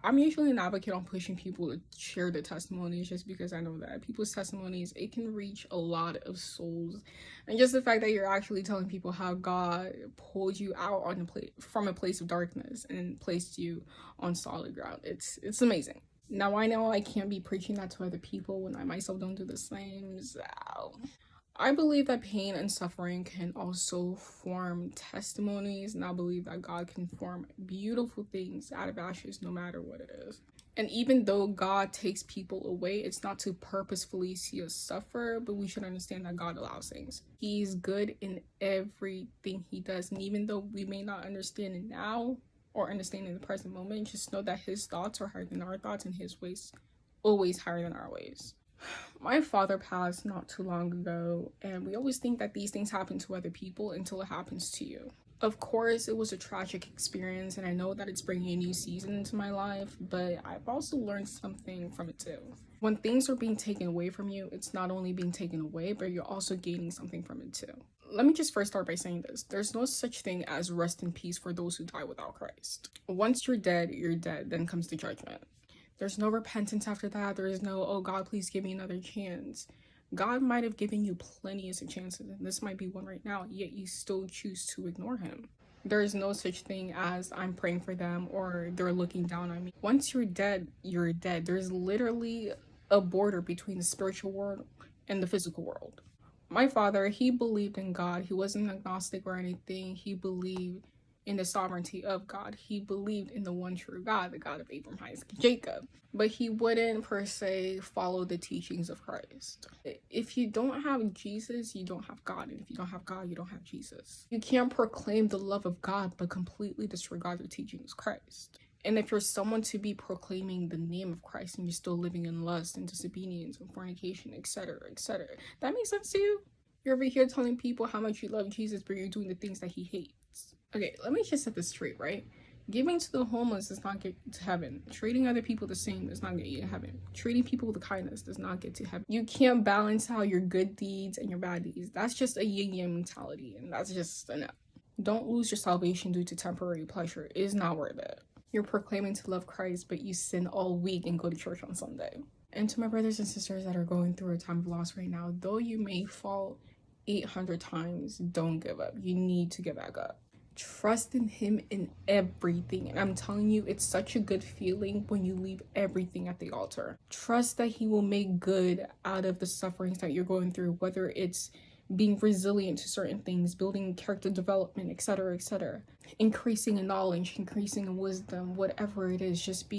I'm usually an advocate on pushing people to share their testimonies, just because I know that people's testimonies, it can reach a lot of souls. And just the fact that you're actually telling people how God pulled you out on from a place of darkness and placed you on solid ground, it's amazing. Now I know I can't be preaching that to other people when I myself don't do the same. So I believe that pain and suffering can also form testimonies, and I believe that God can form beautiful things out of ashes no matter what it is. And even though God takes people away, it's not to purposefully see us suffer, but we should understand that God allows things. He's good in everything he does, and even though we may not understand it now or understand in the present moment, just know that his thoughts are higher than our thoughts and his ways always higher than our ways. My father passed not too long ago, and we always think that these things happen to other people until it happens to you. Of course, it was a tragic experience, and I know that it's bringing a new season into my life, but I've also learned something from it too. When things are being taken away from you, it's not only being taken away, but you're also gaining something from it too. Let me just first start by saying this. There's no such thing as rest in peace for those who die without Christ. Once you're dead, then comes the judgment. There's no repentance after that. There is no, oh God, please give me another chance. God might have given you plenty of chances, and this might be one right now, yet you still choose to ignore him. There is no such thing as I'm praying for them or they're looking down on me. Once you're dead, you're dead. There's literally a border between the spiritual world and the physical world. My father, he believed in God. He wasn't agnostic or anything. He believed in the sovereignty of God. He believed in the one true God, the God of Abraham, Isaac, and Jacob. But he wouldn't per se follow the teachings of Christ. If you don't have Jesus, you don't have God. And if you don't have God, you don't have Jesus. You can't proclaim the love of God but completely disregard the teachings of Christ. And if you're someone to be proclaiming the name of Christ and you're still living in lust and disobedience and fornication, etc., etc., that makes sense to you? You're over here telling people how much you love Jesus, but you're doing the things that he hates. Okay, let me just set this straight, right? Giving to the homeless does not get to heaven. Treating other people the same does not get you to heaven. Treating people with kindness does not get to heaven. You can't balance out your good deeds and your bad deeds. That's just a yin-yang mentality, and that's just enough. Don't lose your salvation due to temporary pleasure. It is not worth it. You're proclaiming to love Christ, but you sin all week and go to church on Sunday. And to my brothers and sisters that are going through a time of loss right now, though you may fall 800 times, don't give up. You need to get back up. Trust in him in everything. And I'm telling you, it's such a good feeling when you leave everything at the altar. Trust that he will make good out of the sufferings that you're going through, whether it's being resilient to certain things, building character development, etc., etc., increasing in knowledge, increasing in wisdom, whatever it is. Just be